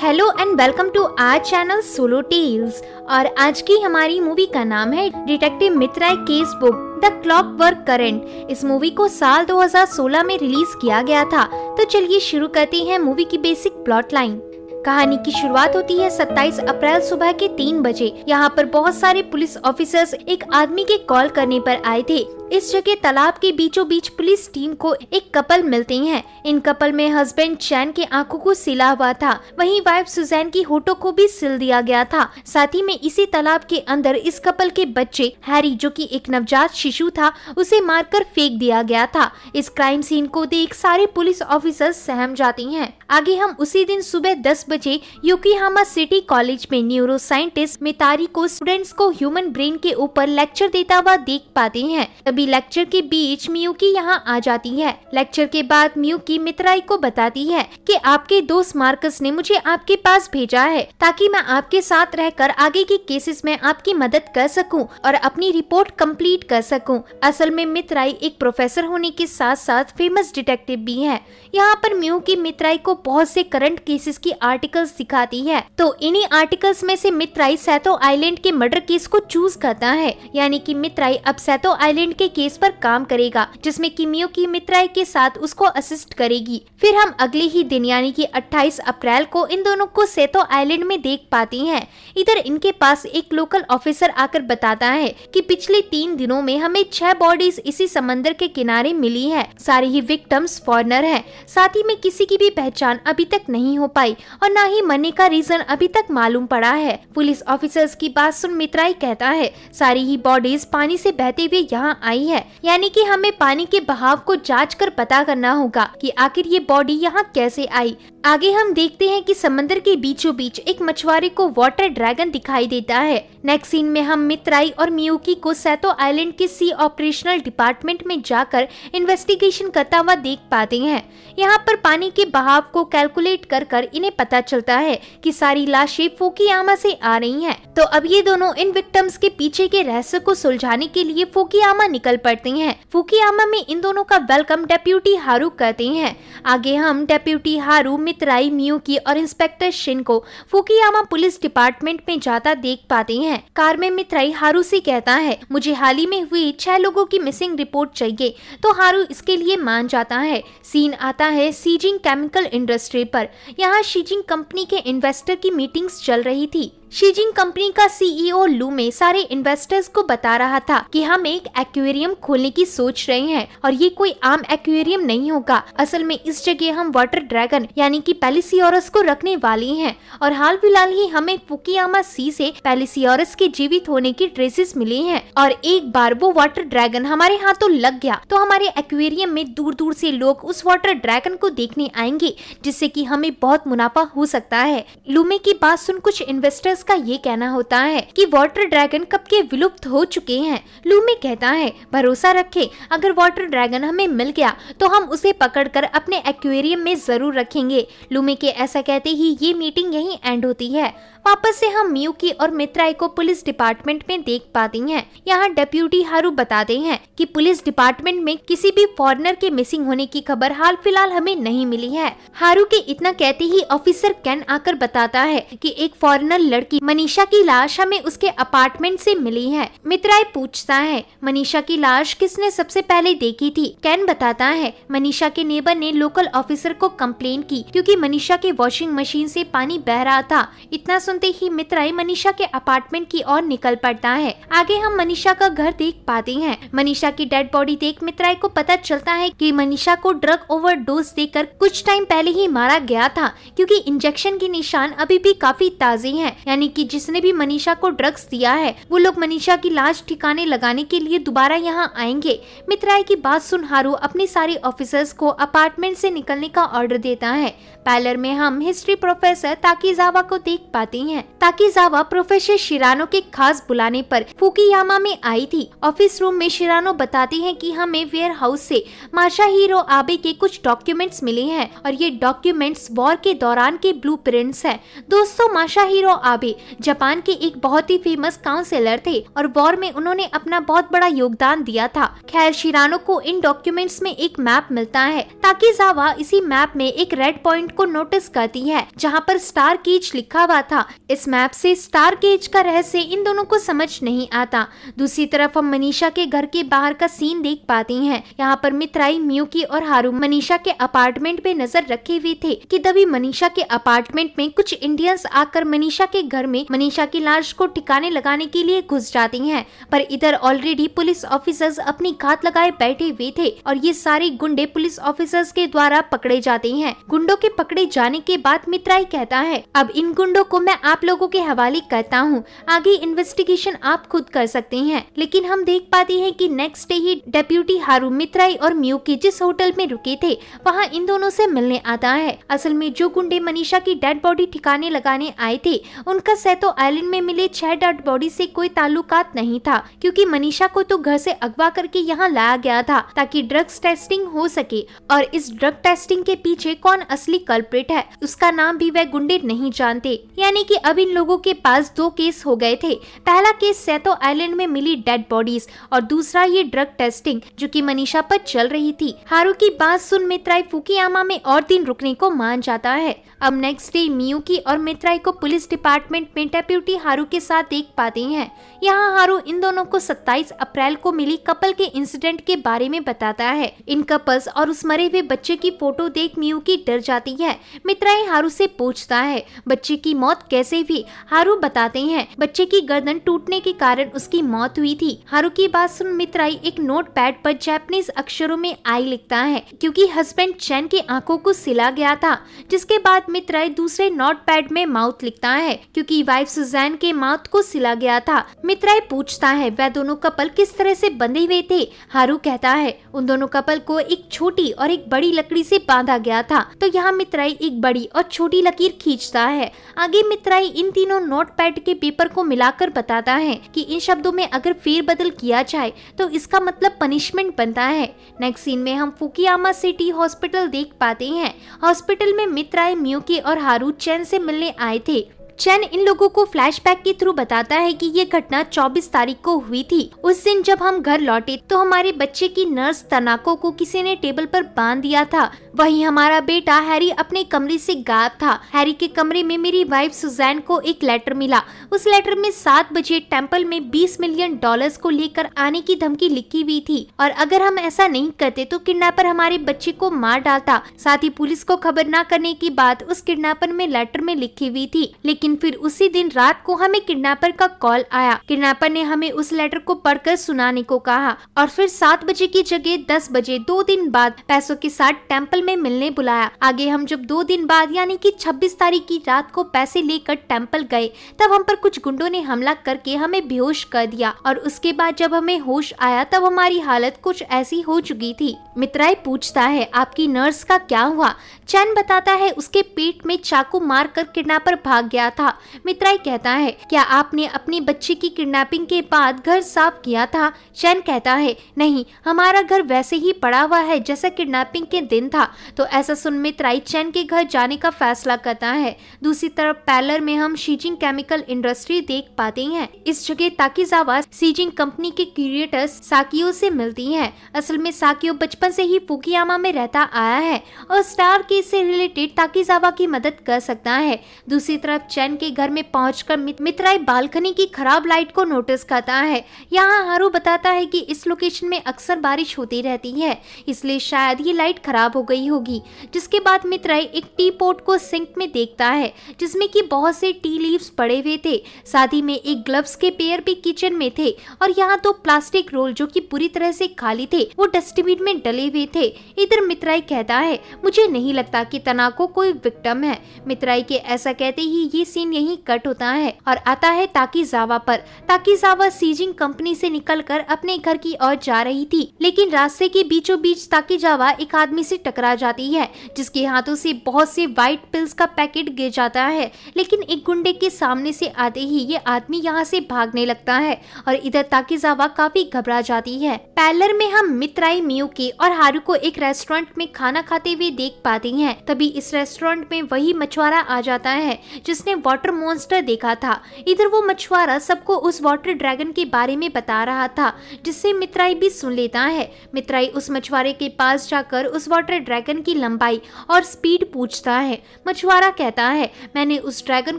Hello and welcome to our channel Solo Tales. और आज की हमारी मूवी का नाम है detective Mitrai case book the clockwork current. इस मूवी को साल 2016 में रिलीज किया गया था। तो चलिए शुरू करते हैं मूवी की बेसिक प्लॉट लाइन। कहानी की शुरुआत होती है 27 अप्रैल सुबह के 3 बजे। यहाँ पर बहुत सारे पुलिस ऑफिसर्स एक आदमी के कॉल करने पर आए थे। इस जगह तालाब के बीचों बीच पुलिस टीम को एक कपल मिलते हैं। इन कपल में हस्बैंड चैन के आंखों को सिला हुआ था, वहीं वाइफ सुजैन की होठों को भी सिल दिया गया था। साथ ही में इसी तालाब के अंदर इस कपल के बच्चे हैरी, जो कि एक नवजात शिशु था, उसे मारकर फेंक दिया गया था। इस क्राइम सीन को देख सारे पुलिस ऑफिसर्स सहम जाती हैं। आगे हम उसी दिन सुबह 10 बजे योकोहामा सिटी कॉलेज में न्यूरो साइंटिस्ट मितारी को स्टूडेंट्स को ह्यूमन ब्रेन के ऊपर लेक्चर देता हुआ देख पाते हैं। तभी लेक्चर के बीच मियुकी यहाँ आ जाती है। लेक्चर के बाद मियुकी मित्राई को बताती है कि आपके दोस्त मार्कस ने मुझे आपके पास भेजा है ताकि मैं आपके साथ रहकर आगे के केसेस में आपकी मदद कर सकूं और अपनी रिपोर्ट कंप्लीट कर सकूं। असल में मित्राई एक प्रोफेसर होने के साथ साथ फेमस डिटेक्टिव भी है। यहाँ पर मियुकी मित्राई को बहुत से करंट केसेस की आर्टिकल्स दिखाती है। तो इन्हीं आर्टिकल्स में से मित्राई सैतो आइलैंड के मर्डर केस को चूज करता है, यानी कि मित्राई अब सैतो आइलैंड के केस पर काम करेगा, जिसमें कि मियुकी मित्राई के साथ उसको असिस्ट करेगी। फिर हम अगले ही दिन यानी कि 28 अप्रैल को इन दोनों को सैतो आइलैंड में देख पाती हैं। इधर इनके पास एक लोकल ऑफिसर आकर बताता है कि पिछले 3 दिनों में हमें 6 बॉडीज इसी समंदर के किनारे मिली है। सारे ही विक्टिम्स फॉरेनर हैं। साथ ही में किसी की भी पहचान अभी तक नहीं हो पाई और न ही मरने का रीजन अभी तक मालूम पड़ा है। पुलिस ऑफिसर्स की बात सुन मित्राई कहता है सारी ही बॉडीज पानी से बहते हुए यहाँ आई है, यानी कि हमें पानी के बहाव को जांच कर पता करना होगा कि आखिर ये बॉडी यहाँ कैसे आई। आगे हम देखते हैं कि समंदर के बीचों बीच एक मछुआरे को वाटर ड्रैगन दिखाई देता है। नेक्स्ट सीन में हम मित्राई और मियुकी को सैतो आइलैंड के सी ऑपरेशनल डिपार्टमेंट में जाकर इन्वेस्टिगेशन करता हुआ देख पाते हैं। यहाँ पर पानी के बहाव को कैलकुलेट कर इन्हें पता चलता है कि सारी लाशें फुकुयामा से आ रही हैं। तो अब ये दोनों इन विक्टिम्स के पीछे के रहस्य को सुलझाने के लिए फुकुयामा निकल पड़ते हैं। फुकुयामा में इन दोनों का वेलकम डेप्यूटी हारू करते हैं। आगे हम डेप्यूटी हारू, मित्राई, मियुकी और इंस्पेक्टर शिन को फुकुयामा पुलिस डिपार्टमेंट में जाता देख पाते हैं। कार में मित्राई हारू से कहता है मुझे हाल ही में हुई 6 लोगों की मिसिंग रिपोर्ट चाहिए, तो हारू इसके लिए मान जाता है। सीन आता है सीजिंग केमिकल इंडस्ट्री पर। यहाँ सीजिंग कंपनी के इन्वेस्टर की मीटिंग्स चल रही थी। सीजिंग कंपनी का सीईओ लूमे सारे इन्वेस्टर्स को बता रहा था कि हम एक एक्वेरियम खोलने की सोच रहे हैं और ये कोई आम एक्वेरियम नहीं होगा। असल में इस जगह हम वाटर ड्रैगन यानी कि पैलिसियोरस को रखने वाले हैं और हाल फिलहाल ही हमें फुकुयामा सी से पैलिसियोरस के जीवित होने की ट्रेसेस मिले हैं और एक बार वो वाटर ड्रैगन हमारे हाथों लग गया तो हमारे एक्वेरियम में दूर दूर से लोग उस वाटर ड्रैगन को देखने आएंगे, जिससे कि हमें बहुत मुनाफा हो सकता है। लूमे की बात सुन कुछ इन्वेस्टर्स का ये कहना होता है कि वाटर ड्रैगन कब के विलुप्त हो चुके हैं। लूमे कहता है भरोसा रखें, अगर वाटर ड्रैगन हमें मिल गया तो हम उसे पकड़कर अपने एक्वेरियम में जरूर रखेंगे। लूमे के ऐसा कहते ही ये मीटिंग यहीं एंड होती है। वापस से हम मियुकी और मित्राई को पुलिस डिपार्टमेंट में देख पाती हैं। यहाँ डेप्यूटी हारू बताते हैं कि पुलिस डिपार्टमेंट में किसी भी फॉरेनर के मिसिंग होने की खबर हाल फिलहाल हमें नहीं मिली है। हारू के इतना कहते ही ऑफिसर केन आकर बताता है कि एक फॉरेनर लड़की मनीषा की लाश हमें उसके अपार्टमेंट से मिली है। मित्राई पूछता है मनीषा की लाश किसने सबसे पहले देखी थी। केन बताता है मनीषा के नेबर ने लोकल ऑफिसर को कंप्लेन की क्योंकि मनीषा के वॉशिंग मशीन से पानी बह रहा था। इतना सुनते ही मित्राई मनीषा के अपार्टमेंट की ओर निकल पड़ता है। आगे हम मनीषा का घर देख पाते हैं। मनीषा की डेड बॉडी देख मित्राई को पता चलता है कि मनीषा को ड्रग ओवरडोज देकर कुछ टाइम पहले ही मारा गया था, क्योंकि इंजेक्शन के निशान अभी भी काफी ताजे हैं, यानी कि जिसने भी मनीषा को ड्रग्स दिया है वो लोग मनीषा की लाश ठिकाने लगाने के लिए दोबारा यहाँ आएंगे। मित्राई की बात सुन हारू अपने सारे ऑफिसर्स को अपार्टमेंट से निकलने का ऑर्डर देता है। पैलर में हम हिस्ट्री प्रोफेसर ताकीजावा को देख पाते हैं। ताकीजावा प्रोफेसर शिरानो के खास बुलाने पर फुकुयामा में आई थी। ऑफिस रूम में शिरानो बताते हैं कि हमें वेयर हाउस से मासाहिरो आबे के कुछ डॉक्यूमेंट्स मिले हैं और ये डॉक्यूमेंट्स वॉर के दौरान के ब्लूप्रिंट्स हैं। दोस्तों, मासाहिरो आबे ताबे जापान के एक बहुत ही फेमस काउंसलर थे और वॉर में उन्होंने अपना बहुत बड़ा योगदान दिया था। खैर, शिरानो को इन डॉक्यूमेंट्स में एक मैप मिलता है। ताकीजावा इसी मैप में एक रेड पॉइंट को नोटिस करती है जहाँ पर स्टार केज लिखा हुआ था। इस मैप से स्टार केज का रहस्य इन दोनों को समझ नहीं आता। दूसरी तरफ हम मनीषा के घर के बाहर का सीन देख पाती हैं। यहाँ पर मित्राई, मियुकी और हारू मनीषा के अपार्टमेंट पे नजर रखे हुए थे कि तभी मनीषा के अपार्टमेंट में कुछ इंडियंस आकर मनीषा के घर में मनीषा की लाश को ठिकाने लगाने के लिए घुस जाती हैं। पर इधर ऑलरेडी पुलिस ऑफिसर्स अपनी घात लगाए बैठे हुए थे और ये सारे गुंडे पुलिस ऑफिसर्स के द्वारा पकड़े जाते हैं। गुंडों के पकड़े जाने के बाद मित्राई कहता है, अब इन गुंडों को मैं आप लोगों के हवाले करता हूँ, आगे इन्वेस्टिगेशन आप खुद कर सकते हैं। लेकिन हम देख पाते हैं कि नेक्स्ट डे ही डेप्यूटी हारू मित्राई और मियुकी जिस होटल में रुके थे वहाँ इन दोनों से मिलने आता है। असल में जो गुंडे मनीषा की डेड बॉडी ठिकाने लगाने आए थे उनका सेतो आइलैंड में मिले 6 डेड बॉडी से कोई ताल्लुकात नहीं था, क्योंकि मनीषा को तो घर से अगवा करके यहाँ लाया गया था ताकि ड्रग्स टेस्टिंग हो सके। और इस ड्रग टेस्टिंग के पीछे कौन असली कल्प्रिट है उसका नाम भी वह गुंडे नहीं जानते। यानी कि अब इन लोगों के पास 2 केस हो गए थे। पहला केस सेतो आइलैंड में मिली डेड बॉडीज और दूसरा ये ड्रग टेस्टिंग जो कि मनीषा पर चल रही थी। हारू की बात सुन मित्राई फुकुयामा में और दिन रुकने को मान जाता है। अब नेक्स्ट डे मियुकी और मित्राई को पुलिस डिपार्टमेंट में डेप्यूटी हारू के साथ देख पाते हैं। यहाँ हारू इन दोनों को 27 अप्रैल को मिली कपल के इंसिडेंट के बारे में बताता है। इन कपल्स और उस मरे हुए बच्चे की फोटो देख मियुकी डर जाती है। मित्राई हारू से पूछता है बच्चे की मौत कैसे हुई। हारू बताते हैं बच्चे की गर्दन टूटने के कारण उसकी मौत हुई थी। हारू की बात सुन मित्राई एक नोट पैड पर जापानीज अक्षरों में आई लिखता है क्योंकि हस्बैंड चैन की आंखों को सिला गया था। जिसके बाद मित्राई दूसरे नोट पैड में माउथ लिखता है क्योंकि वाइफ सुजैन के माउथ को सिला गया था। मित्राई पूछता है वह दोनों कपल किस तरह से बंधे हुए थे। हारू कहता है उन दोनों कपल को एक छोटी और एक बड़ी लकड़ी से बांधा गया था। तो यहाँ मित्राई एक बड़ी और छोटी लकीर खींचता है। आगे मित्राई इन तीनों नोट पैड के पेपर को मिलाकर बताता है कि इन शब्दों में अगर फेरबदल किया जाए तो इसका मतलब पनिशमेंट बनता है। नेक्स्ट सीन में हम फुकुयामा सिटी हॉस्पिटल देख पाते हैं। हॉस्पिटल में मित्राई, मियुकी और हारू चैन से मिलने आए थे। चैन इन लोगों को फ्लैशबैक के थ्रू बताता है कि ये घटना 24 तारीख को हुई थी। उस दिन जब हम घर लौटे तो हमारे बच्चे की नर्स तनाको को किसी ने टेबल पर बांध दिया था। वहीं हमारा बेटा हैरी अपने कमरे से गायब था। हैरी के कमरे में मेरी वाइफ सुजैन को एक लेटर मिला। उस लेटर में 7 बजे टेम्पल में $20 मिलियन को लेकर आने की धमकी लिखी हुई थी और अगर हम ऐसा नहीं करते तो किडनैपर हमारे बच्चे को मार डालता। साथ ही पुलिस को खबर न करने की बात उस किडनैपर में लेटर में लिखी हुई थी। लेकिन फिर उसी दिन रात को हमें किडनैपर का कॉल आया। किडनैपर ने हमें उस लेटर को पढ़कर सुनाने को कहा और फिर 7 बजे की जगह 10 बजे 2 दिन बाद पैसों के साथ टेम्पल में मिलने बुलाया। आगे हम जब 2 दिन बाद यानी कि 26 तारीख की रात को पैसे लेकर टेम्पल गए तब हम पर कुछ गुंडों ने हमला करके हमें बेहोश कर दिया और उसके बाद जब हमें होश आया तब हमारी हालत कुछ ऐसी हो चुकी थी। मित्राई पूछता है आपकी नर्स का क्या हुआ। चैन बताता है उसके पेट में चाकू मार कर किडनैपर भाग गया था। मित्राई कहता है क्या आपने अपनी बच्ची की किडनैपिंग के बाद घर साफ किया था। चैन कहता है नहीं, हमारा घर वैसे ही पड़ा हुआ है जैसा किडनैपिंग के दिन था। तो ऐसा सुन मित्राई चैन के घर जाने का फैसला करता है। दूसरी तरफ पैलर में हम शीजिंग केमिकल इंडस्ट्री देख पाते हैं। इस जगह ताकीजावा शीजिंग कंपनी के क्रिएटर साकियो से मिलती है। असल में साकियो बचपन से ही फुकुयामा में रहता आया है और स्टार केस से रिलेटेड ताकीजावा की मदद कर सकता है। दूसरी तरफ चैन के घर में पहुंचकर मित्राई बालकनी की खराब लाइट को नोटिस करता है। यहाँ हारू बताता है कि इस लोकेशन में अक्सर बारिश होती रहती है इसलिए शायद ये लाइट खराब हो गई होगी। जिसके बाद मित्राई एक टी पोट को सिंक में देखता है जिसमें कि बहुत से टी लीव्स पड़े हुए थे। साथ ही में एक ग्लव्स के पेयर भी किचन में थे और यहाँ 2 प्लास्टिक रोल जो कि पूरी तरह से खाली थे वो डस्टबिन में डले हुए थे। इधर मित्राई कहता है मुझे नहीं लगता कि तनाको कोई विक्टिम है। मित्राई के ऐसा कहते ही ये सीन यहीं कट होता है और आता है ताकीजावा पर। ताकीजावा शीजिंग कंपनी से निकलकर अपने घर की ओर जा रही थी लेकिन रास्ते के बीचों बीच ताकीजावा एक आदमी से टकरा आ जाती है, जिसके हाथों से बहुत से व्हाइट पिल्स का पैकेट गिर जाता है। लेकिन एक गुंडे के सामने से आते ही ये आदमी यहाँ से भागने लगता है और इधर ताकीजावा काफी घबरा जाती है। पैलर में हम मित्राई, मियुकी और हारू को एक रेस्टोरेंट में खाना खाते हुए देख पाते हैं। तभी इस रेस्टोरेंट में वही मछुआरा आ जाता है जिसने वाटर मॉन्स्टर देखा था। इधर वो मछुआरा सबको उस वाटर ड्रैगन के बारे में बता रहा था, जिससे मित्राई भी सुन लेता है। मित्राई उस मछुआरे के पास जाकर उस वाटर ड्रैगन की लंबाई और स्पीड पूछता है। मछुआरा कहता है, मैंने उस ड्रैगन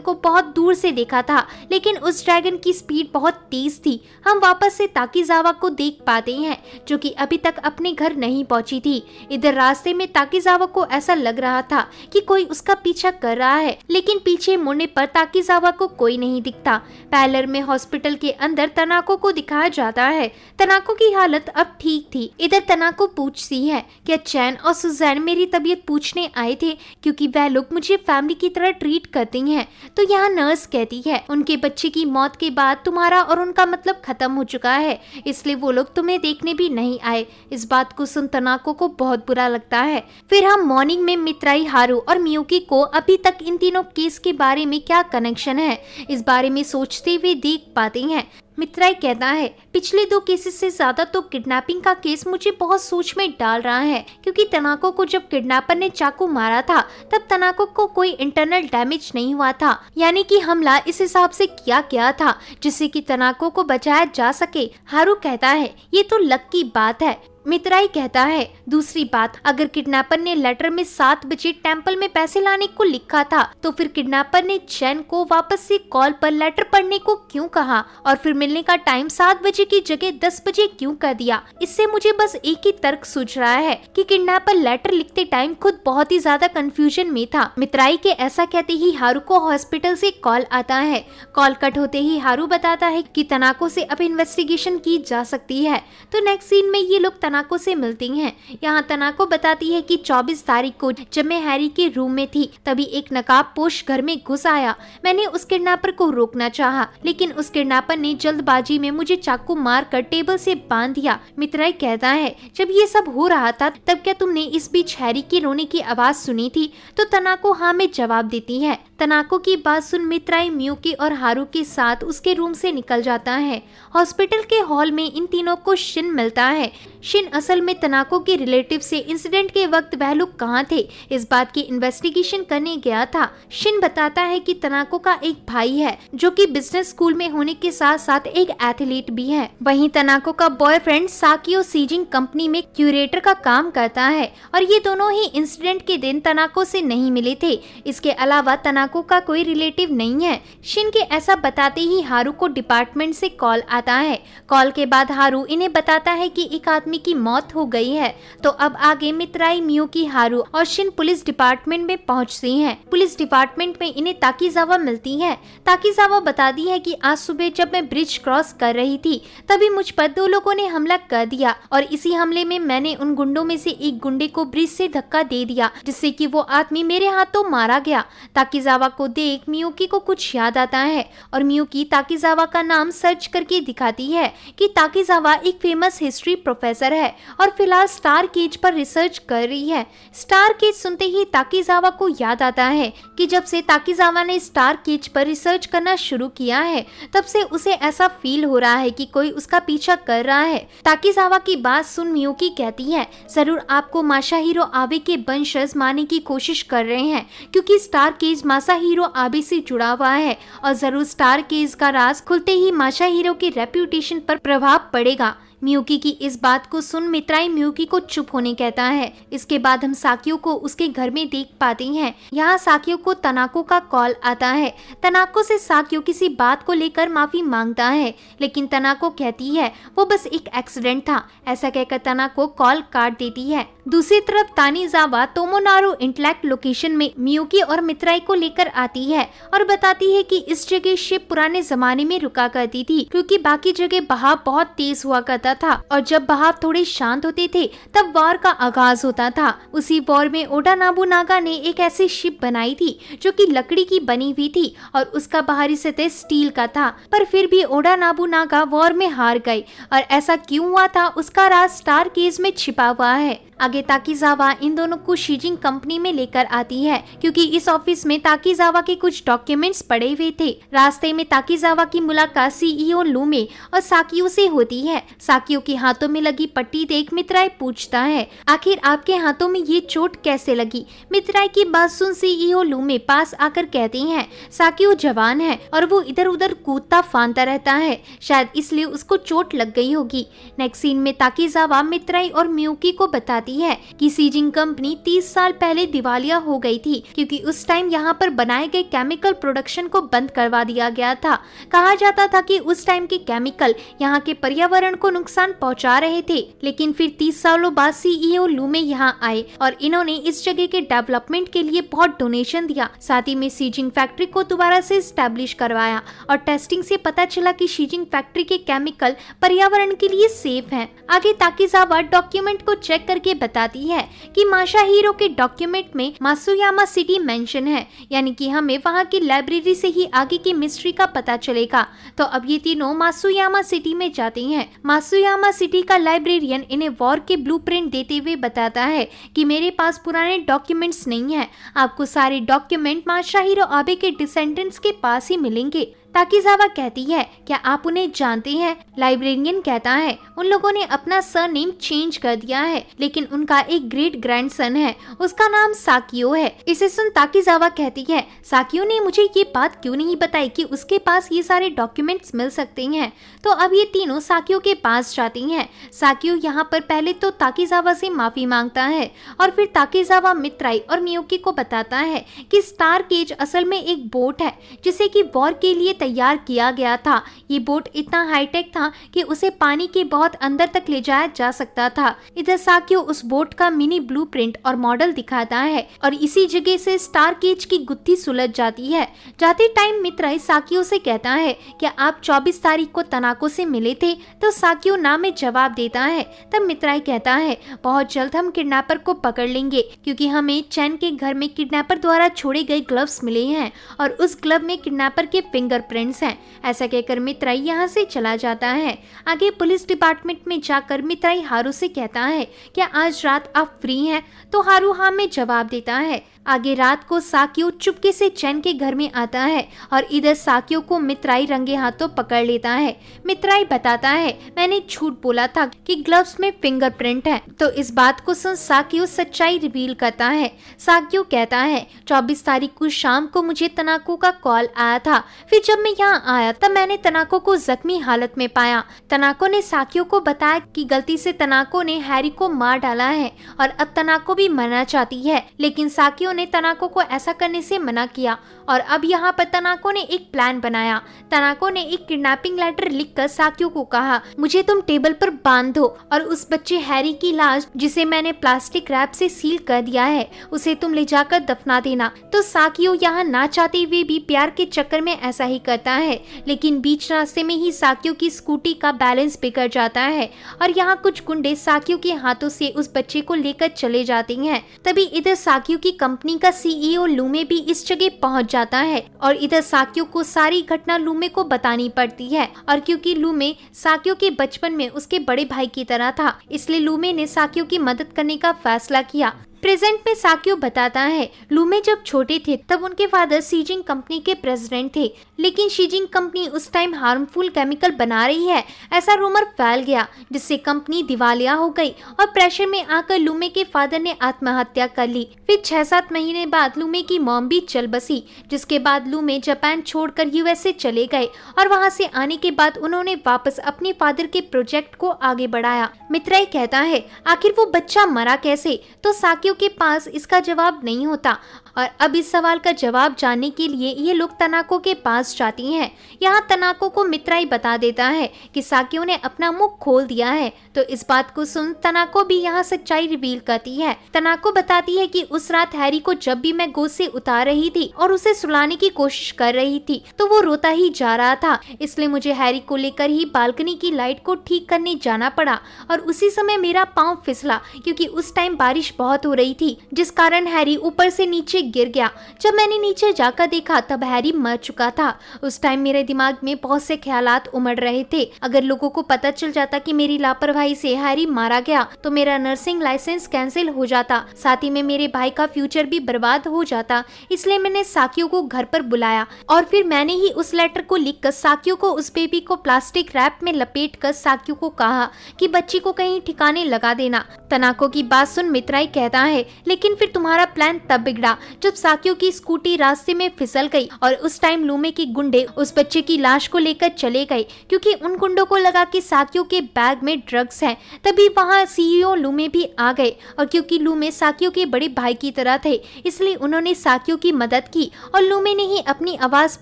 को बहुत दूर से देखा था, लेकिन उस ड्रैगन की स्पीड बहुत तेज थी। हम वापस से ताकीजावा को देख पाते हैं, जो कि अभी तक अपने घर नहीं पहुंची थी। इधर रास्ते में ताकीजावा को ऐसा लग रहा था कि कोई उसका पीछा कर रहा है, लेकिन पीछे मुड़ने पर ताकीजावा को कोई नहीं दिखता। पैलर में हॉस्पिटल के अंदर तनाको को दिखाया जाता है। तनाको की हालत अब ठीक थी। इधर तनाको पूछती है, क्या चैन और सुजैन मेरी तबीयत पूछने आए थे, क्योंकि वह लोग मुझे फैमिली की तरह ट्रीट करती हैं। तो यहाँ नर्स कहती है, उनके बच्चे की मौत के बाद तुम्हारा और उनका मतलब खत्म हो चुका है, इसलिए वो लोग तुम्हें देखने भी नहीं आए। इस बात को सुन तनाको को बहुत बुरा लगता है। फिर हम मॉर्निंग में मित्राई, हारू और मियुकी को अभी तक इन तीनों केस के बारे में क्या कनेक्शन है, इस बारे में सोचते हुए देख पाते हैं। मित्राई कहता है, पिछले 2 केसेस से ज्यादा तो किडनैपिंग का केस मुझे बहुत सोच में डाल रहा है, क्योंकि तनाको को जब किडनैपर ने चाकू मारा था तब तनाको को कोई इंटरनल डैमेज नहीं हुआ था, यानी कि हमला इस हिसाब से किया गया था जिससे कि तनाको को बचाया जा सके। हारू कहता है, ये तो लक की बात है। मित्राई कहता है, दूसरी बात, अगर किडनैपर ने लेटर में 7 बजे टेम्पल में पैसे लाने को लिखा था, तो फिर किडनैपर ने चैन को वापस से कॉल पर लेटर पढ़ने को क्यों कहा और फिर मिलने का टाइम 7 बजे की जगह 10 बजे क्यों कर दिया। इससे मुझे बस एक ही तर्क सूझ रहा है कि किडनैपर लेटर लिखते टाइम खुद बहुत ही ज्यादा कंफ्यूजन में था। मित्राई के ऐसा कहते ही हारू को हॉस्पिटल से कॉल आता है। कॉल कट होते ही हारू बताता है कि तनाको से अब इन्वेस्टिगेशन की जा सकती है। तो नेक्स्ट सीन में ये लोग तनाको से मिलती हैं। यहाँ तनाको बताती है कि 24 तारीख को जब मैं हैरी के रूम में थी, तभी एक नकाबपोश घर में घुस आया। मैंने उस किडनैपर को रोकना चाहा, लेकिन उस किडनैपर ने जल्दबाजी में मुझे चाकू मारकर टेबल से बांध दिया। मित्राई कहता है, जब ये सब हो रहा था तब क्या तुमने इस बीच हैरी की रोने की आवाज सुनी थी? तो तनाको हाँ में जवाब देती है। तनाको की बात सुन मित्राई मियुकी और हारू के साथ उसके रूम से निकल जाता है। हॉस्पिटल के हॉल में इन तीनों को शिन मिलता है। शिन असल में तनाको के रिलेटिव से इंसिडेंट के वक्त वह लोग कहाँ थे, इस बात की इन्वेस्टिगेशन करने गया था। शिन बताता है कि तनाको का एक भाई है जो कि बिजनेस स्कूल में होने के साथ साथ एक एथलीट भी है। वहीं तनाको का बॉयफ्रेंड साकियो सीजिंग कंपनी में क्यूरेटर का काम करता है और ये दोनों ही इंसिडेंट के दिन तनाको से नहीं मिले थे। इसके अलावा तनाको का कोई रिलेटिव नहीं है। शिन के ऐसा बताते ही हारू को डिपार्टमेंट से कॉल आता है। कॉल के बाद हारू इन्हें बताता है कि एक आदमी की मौत हो गई है। तो अब आगे मित्राई, मियुकी, हारू और शिन पुलिस डिपार्टमेंट में पहुंचती हैं। पुलिस डिपार्टमेंट में इन्हें ताकीजावा मिलती है। ताकीजावा बताती है कि आज सुबह जब मैं ब्रिज क्रॉस कर रही थी तभी मुझ पर 2 लोगों ने हमला कर दिया और इसी हमले में मैंने उन गुंडों में से एक गुंडे को ब्रिज से धक्का दे दिया, जिससे कि वो आदमी मेरे हाथों मारा गया। ताकीजावा को देख मियुकी को कुछ याद आता है और मियुकी ताकीजावा का नाम सर्च करके दिखाती है कि ताकीजावा एक फेमस हिस्ट्री प्रोफेसर है और फिलहाल स्टार केज पर रिसर्च कर रही है। स्टार केज सुनते ही ताकीजावा को याद आता है कि जब से ताकीजावा ने स्टार केज पर रिसर्च करना शुरू किया है तब से उसे ऐसा फील हो रहा है कि कोई उसका पीछा कर रहा है। ताकीजावा की बात सुन मियुकी कहती है, जरूर आपको मासाहिरो आबे के वंशज मारने की कोशिश कर रहे हैं, क्योंकि स्टार केज मासाहिरो आबे से जुड़ा हुआ है और जरूर स्टार केज का राज खुलते ही मासाहिरो की रेप्यूटेशन पर प्रभाव पड़ेगा। मियुकी की इस बात को सुन मित्राई मियुकी को चुप होने कहता है। इसके बाद हम साकियो को उसके घर में देख पाते हैं। यहाँ साकियो को तनाको का कॉल आता है। तनाको से साकियो किसी बात को लेकर माफी मांगता है, लेकिन तनाको कहती है वो बस एक एक्सीडेंट था। ऐसा कहकर तनाको कॉल काट देती है। दूसरी तरफ तानीजावा तोमोनारो इंटेलेक्ट लोकेशन में मियुकी और मित्राई को लेकर आती है और बताती है कि इस जगह शिप पुराने जमाने में रुका करती थी, क्योंकि बाकी जगह बहाव बहुत तेज हुआ करता था और जब बहाव थोड़े शांत होते थे तब वॉर का आगाज होता था। उसी वॉर में ओडा नोबुनागा ने एक ऐसी शिप बनाई थी जो कि लकड़ी की बनी हुई थी और उसका बाहरी सतह स्टील का था, पर फिर भी ओडा नोबुनागा वॉर में हार गए और ऐसा क्यों हुआ था उसका राज स्टार केज में छिपा हुआ है। आगे ताकीजावा इन दोनों को शीजिंग कंपनी में लेकर आती है क्योंकि इस ऑफिस में ताकीजावा के कुछ डॉक्यूमेंट्स पड़े हुए थे। रास्ते में ताकीजावा की मुलाकात सीईओ लूमे और साकियो से होती है। साकियो के हाथों में लगी पट्टी देख मित्राई पूछता है, आखिर आपके हाथों में ये चोट कैसे लगी? मित्राई की बात सुन सीईओ लूमे पास आकर कहते हैं, साकियो जवान है और वो इधर उधर कूदता फांदता रहता है, शायद इसलिए उसको चोट लग गई होगी। नेक्स्ट सीन में ताकीजावा मित्राई और मियुकी को बताती है कि शीजिंग कंपनी 30 साल पहले दिवालिया हो गई थी क्योंकि उस टाइम यहाँ पर बनाए गए केमिकल प्रोडक्शन को बंद करवा दिया गया था। कहा जाता था कि उस टाइम के केमिकल यहाँ के पर्यावरण को नुकसान पहुँचा रहे थे, लेकिन फिर 30 सालों बाद सीईओ लूमे यहाँ आए और इन्होंने इस जगह के डेवलपमेंट के लिए बहुत डोनेशन दिया। साथ ही में शीजिंग फैक्ट्री को दोबारा से स्टैब्लिश करवाया और टेस्टिंग से पता चला कि शीजिंग फैक्ट्री के केमिकल पर्यावरण के लिए सेफ हैं। आगे ताकीजावा डॉक्यूमेंट को चेक करके बताती है कि मासाहिरो के डॉक्यूमेंट में मात्सुयामा सिटी मेंशन है, यानी कि हमें वहाँ की लाइब्रेरी से ही आगे की मिस्ट्री का पता चलेगा। तो अब ये तीनों मात्सुयामा सिटी में जाते हैं। मात्सुयामा सिटी का लाइब्रेरियन इन्हें वॉर के ब्लूप्रिंट देते हुए बताता है कि मेरे पास पुराने डॉक्यूमेंट्स नहीं है, आपको सारे डॉक्यूमेंट मासाहिरो आबे के डिसेंडेंट्स के पास ही मिलेंगे। ताकीजावा कहती है, क्या आप उन्हें जानते हैं? लाइब्रेरियन कहता है, उन लोगों ने अपना सरनेम चेंज कर दिया है, लेकिन उनका एक ग्रेट ग्रैंडसन है, उसका नाम साकियो है। इसे सुन ताकीजावा कहती है, साकियो ने मुझे ये बात क्यों नहीं बताई कि उसके पास ये सारे डॉक्यूमेंट्स मिल सकते हैं। तो अब ये तीनों साकियो के पास जाती हैं। साकियो यहाँ पर पहले तो ताकीजावा से माफी मांगता है और फिर ताकीजावा मित्राई और मियुकी को बताता है कि स्टार केज असल में एक बोट है जिसे कि वॉर के लिए तैयार किया गया था। ये बोट इतना हाईटेक था कि उसे पानी के बहुत अंदर तक ले जाया जा सकता था। इधर साकियो उस बोट का मिनी ब्लूप्रिंट और मॉडल दिखाता है और इसी जगह से स्टार केज की गुत्थी सुलझ जाती है। जाते टाइम मित्राई साकियो से कहता है, क्या आप 24 तारीख को तनाको से मिले थे? तो साकियो ना में जवाब देता है। तब मित्राई कहता है, बहुत जल्द हम किडनैपर को पकड़ लेंगे क्योंकि हमें चैन के घर में किडनैपर द्वारा छोड़े गए ग्लव्स मिले हैं और उस ग्लव में किडनैपर के फिंगरप्रिंट्स हैं। ऐसा कहकर मित्राई यहाँ से चला जाता है। आगे पुलिस डिपार्टमेंट में जाकर मित्राई हारू से कहता है, क्या आज रात आप फ्री हैं? तो हारू हाँ में जवाब देता है। आगे रात को साकियो चुपके से चैन के घर में आता है और इधर साकियो को मित्राई रंगे हाथों पकड़ लेता है। मित्राई बताता है, मैंने झूठ बोला था कि ग्लव्स में फिंगरप्रिंट है। तो इस बात को सुन साकियो सच्चाई रिवील करता है। साकियो कहता है, 24 तारीख को शाम को मुझे तनाको का कॉल आया था। फिर जब मैं यहाँ आया तब मैंने तनाको को जख्मी हालत में पाया। तनाको ने साकियो को बताया कि गलती से तनाको ने हैरी को मार डाला है और अब तनाको भी मरना चाहती है, लेकिन साकियो ने तनाको को ऐसा करने से मना किया और अब यहाँ पर तनाको ने एक प्लान बनाया। तनाको ने एक किडनैपिंग लेटर लिखकर साकियो को कहा, मुझे तुम टेबल पर बांध दो और उस बच्चे हैरी की लाश जिसे मैंने प्लास्टिक रैप से सील कर दिया है उसे तुम ले जाकर दफना देना। तो साकियो यहाँ ना चाहते हुए भी प्यार के चक्कर में ऐसा ही करता है, लेकिन बीच रास्ते में ही साकियो की स्कूटी का बैलेंस बिगड़ जाता है और यहाँ कुछ गुंडे साकियो के हाथों से उस बच्चे को लेकर चले जाते हैं। तभी इधर साकियो की कंपनी का सीईओ लूमे भी इस जगह पहुंच जाता है और इधर साकियो को सारी घटना लूमे को बतानी पड़ती है और क्योंकि लूमे साकियो के बचपन में उसके बड़े भाई की तरह था, इसलिए लूमे ने साकियो की मदद करने का फैसला किया। प्रेजेंट में साकियो बताता है, लूमे जब छोटे थे तब उनके फादर शीजिंग कंपनी के प्रेसिडेंट थे, लेकिन शीजिंग कंपनी उस टाइम हार्मफुल केमिकल बना रही है ऐसा रूमर फैल गया जिससे कंपनी दिवालिया हो गई और प्रेशर में आकर लूमे के फादर ने आत्महत्या कर ली। फिर 6-7 महीने बाद लूमे की मॉम भी चल बसी, जिसके बाद लूमे जापान छोड़कर यूएसए चले गए और वहां से आने के बाद उन्होंने वापस अपने फादर के प्रोजेक्ट को आगे बढ़ाया। मित्राई कहता है, आखिर वो बच्चा मरा कैसे? तो साकियो के पास इसका जवाब नहीं होता और अब इस सवाल का जवाब जानने के लिए ये लोग तनाको के पास जाती हैं। यहाँ तनाको को मित्राई बता देता है कि साकियो ने अपना मुंह खोल दिया है। तो इस बात को सुन तनाको भी यहाँ सच्चाई रिवील करती है। तनाको बताती है कि उस रात हैरी को जब भी मैं गोद से उतार रही थी और उसे सुलाने की कोशिश कर रही थी तो वो रोता ही जा रहा था, इसलिए मुझे हैरी को लेकर ही बालकनी की लाइट को ठीक करने जाना पड़ा और उसी समय मेरा पाँव फिसला क्योंकि उस टाइम बारिश बहुत हो रही थी, जिस कारण हैरी ऊपर से नीचे गिर गया। जब मैंने नीचे जाकर देखा तब हैरी मर चुका था। उस टाइम मेरे दिमाग में बहुत से ख्यालात उमड़ रहे थे। अगर लोगों को पता चल जाता कि मेरी लापरवाही से हैरी मारा गया तो मेरा नर्सिंग लाइसेंस कैंसिल हो जाता, साथ ही में मेरे भाई का फ्यूचर भी बर्बाद हो जाता। इसलिए मैंने साकियो को घर पर बुलाया और फिर मैंने ही उस लेटर को लिखकर साकियो को उस बेबी को प्लास्टिक रैप में लपेटकर साकियो को कहा कि बच्ची को कहीं ठिकाने लगा देना। तनाको की बात सुन मित्राई कहता है, लेकिन फिर तुम्हारा प्लान तब बिगड़ा जब साकियो की स्कूटी रास्ते में फिसल गई और उस टाइम लूमे के गुंडे उस बच्चे की लाश को लेकर चले गए, क्योंकि उन गुंडों को लगा कि साकियो के बैग में ड्रग्स हैं। तभी वहाँ सीईओ लूमे भी आ गए और क्योंकि लूमे साकियो के बड़े भाई की तरह थे इसलिए उन्होंने साकियो की मदद की और लूमे ने ही अपनी आवाज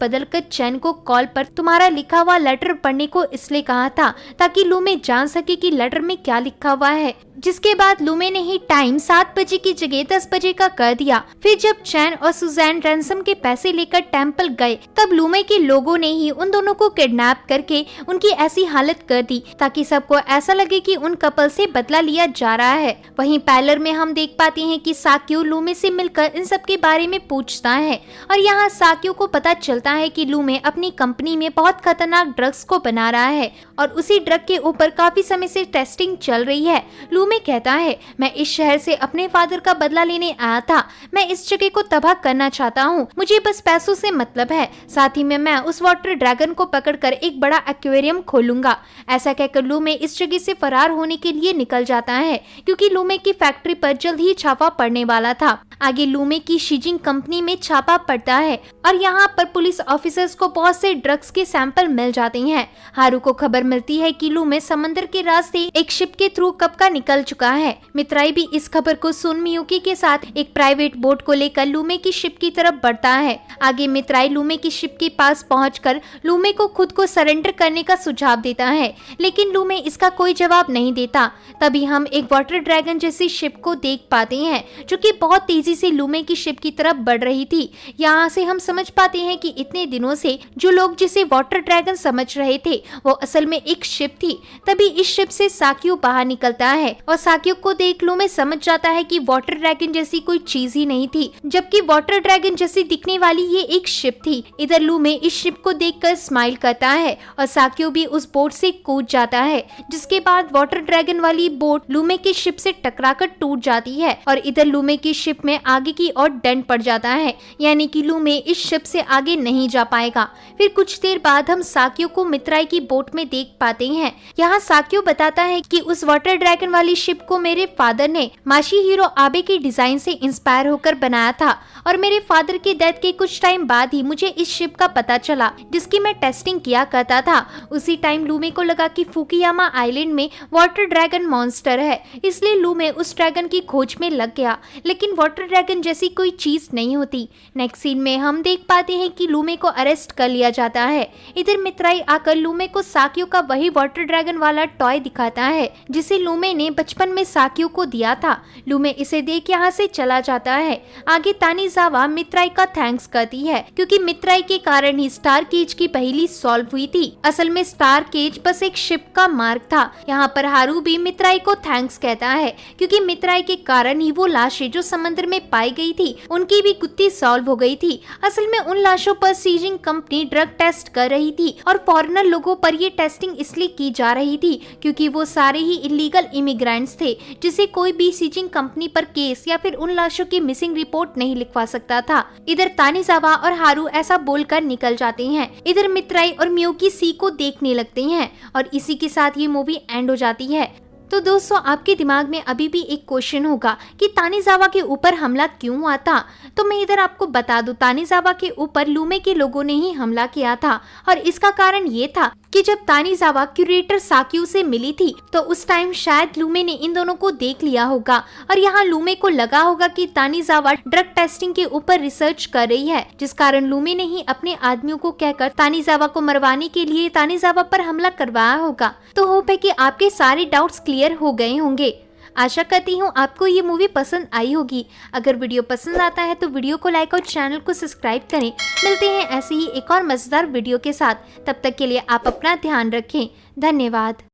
बदलकर चैन को कॉल पर तुम्हारा लिखा हुआ लेटर पढ़ने को इसलिए कहा था ताकि लूमे जान सके कि लेटर में क्या लिखा हुआ है। जिसके बाद लूमे ने ही टाइम 7 बजे की जगह 10 बजे का कर दिया। फिर जब चैन और सुजैन रैंसम के पैसे लेकर टेम्पल गए तब लूमे के लोगों ने ही उन दोनों को किडनैप करके उनकी ऐसी हालत कर दी ताकि सबको ऐसा लगे कि उन कपल से बदला लिया जा रहा है। वहीं पैलर में हम देख पाते हैं कि साकियो लूमे से मिलकर इन सब के बारे में पूछता है और यहाँ साकियो को पता चलता है कि लूमे अपनी कंपनी में बहुत खतरनाक ड्रग्स को बना रहा है और उसी ड्रग के ऊपर काफी समय से टेस्टिंग चल रही है। लूमे कहता है, मैं इस शहर से अपने फादर का बदला लेने आया था। मैं इस जगह को तबाह करना चाहता हूँ, मुझे बस पैसों से मतलब है। साथ ही में मैं उस वाटर ड्रैगन को पकड़कर एक बड़ा एक्वेरियम खोलूंगा। ऐसा कहकर लूमे इस जगह से फरार होने के लिए निकल जाता है क्योंकि लूमे की फैक्ट्री पर जल्द ही छापा पड़ने वाला था। आगे लूमे की शीजिंग कंपनी में छापा पड़ता है और यहाँ पर पुलिस ऑफिसर्स को बहुत से ड्रग्स के सैंपल मिल जाते हैं। हारू को खबर मिलती है कि लूमे समंदर के रास्ते एक शिप के थ्रू कब का निकल चुका है। मित्राई भी इस खबर को सुन मियुकी के साथ एक प्राइवेट बोट को लेकर लूमे की शिप की तरफ बढ़ता है। आगे मित्राई लूमे की शिप के पास पहुंचकर लूमे को खुद को सरेंडर करने का सुझाव देता है, लेकिन लूमे इसका कोई जवाब नहीं देता। तभी हम एक वाटर ड्रैगन जैसी शिप को देख पाते हैं जो कि बहुत तेजी से लूमे की शिप की तरफ बढ़ रही थी। यहाँ से हम समझ पाते हैं कि इतने दिनों से जो लोग जिसे वाटर ड्रैगन समझ रहे थे वो असल में एक शिप थी। तभी इस शिप से साकियो बाहर निकलता है और साकियो को देख लूमे समझ जाता है कि वाटर ड्रैगन जैसी कोई चीज ही नहीं थी, जबकि वाटर ड्रैगन जैसी दिखने वाली ये एक शिप थी। इधर लूमे इस शिप को देखकर स्माइल करता है और साकियो भी उस बोट से कूद जाता है, जिसके बाद वाटर ड्रैगन वाली बोट लूमे की शिप से टकराकर टूट जाती है और इधर लूमे की शिप में आगे की ओर डेंट पड़ जाता है, यानी कि लूमे इस शिप से आगे नहीं जा पाएगा। फिर कुछ देर बाद हम साकियो को मित्राई की बोट में देख पाते हैं। यहाँ साकियो बताता है कि उस वाटर ड्रैगन वाली शिप को मेरे फादर ने माशिहिरो आबे की डिजाइन से इंस्पायर होकर बनाया था और मेरे फादर की डेथ के कुछ टाइम बाद ही मुझे इस शिप का पता चला जिसकी मैं टेस्टिंग किया करता था। उसी टाइम लूमे को लगा कि फुकुयामा आइलैंड में वाटर ड्रैगन मॉन्स्टर है, इसलिए लूमे उस ड्रैगन की खोज में लग गया, लेकिन वाटर ड्रैगन जैसी कोई चीज नहीं होती। नेक्स्ट सीन में हम देख पाते हैं कि लूमे को अरेस्ट कर लिया जाता है। इधर मित्राई आकर लूमे को साकियो का वही वाटर ड्रैगन वाला टॉय दिखाता है जिसे लूमे ने बचपन में साकियो को दिया था। लूमे इसे देख यहाँ से चला जाता है। आगे तानीजावा मित्राई का थैंक्स करती है क्योंकि मित्राई के कारण ही स्टार केज की पहेली सॉल्व हुई थी। असल में स्टार केज बस एक शिप का मार्ग था। यहाँ पर हारू भी मित्राई को थैंक्स कहता है क्योंकि मित्राई के कारण ही वो लाशें जो समंदर में पाई गई थी उनकी भी गुत्थी सॉल्व हो गई थी। असल में उन लाशों पर सीजिंग कंपनी ड्रग टेस्ट कर रही थी और फॉरेनर लोगों पर ये टेस्टिंग इसलिए की जा रही थी क्योंकि वो सारे ही इलीगल इमिग्रेंट्स थे जिसे कोई भी सीजिंग कंपनी पर केस या फिर उन लाशों की मिसिंग रिपोर्ट नहीं लिखवा सकता था। इधर तानीजावा और हारू ऐसा बोलकर निकल जाते हैं। इधर मित्राई और मियुकी सी को देखने लगते हैं और इसी के साथ ये मूवी एंड हो जाती है। तो दोस्तों आपके दिमाग में अभी भी एक क्वेश्चन होगा कि तानीजावा के ऊपर हमला क्यों हुआ था, तो मैं इधर आपको बता दूं तानीजावा के ऊपर लूमे के लोगों ने ही हमला किया था और इसका कारण ये था कि जब तानीजावा क्यूरेटर साकियो से मिली थी तो उस टाइम शायद लूमे ने इन दोनों को देख लिया होगा और यहाँ लूमे को लगा होगा कि तानीजावा ड्रग टेस्टिंग के ऊपर रिसर्च कर रही है, जिस कारण लूमे ने ही अपने आदमियों को कहकर तानीजावा को मरवाने के लिए तानीजावा पर हमला करवाया होगा। तो होप है कि आपके सारे डाउट्स क्लियर हो गए होंगे। आशा करती हूँ आपको ये मूवी पसंद आई होगी। अगर वीडियो पसंद आता है तो वीडियो को लाइक और चैनल को सब्सक्राइब करें। मिलते हैं ऐसे ही एक और मजेदार वीडियो के साथ, तब तक के लिए आप अपना ध्यान रखें। धन्यवाद।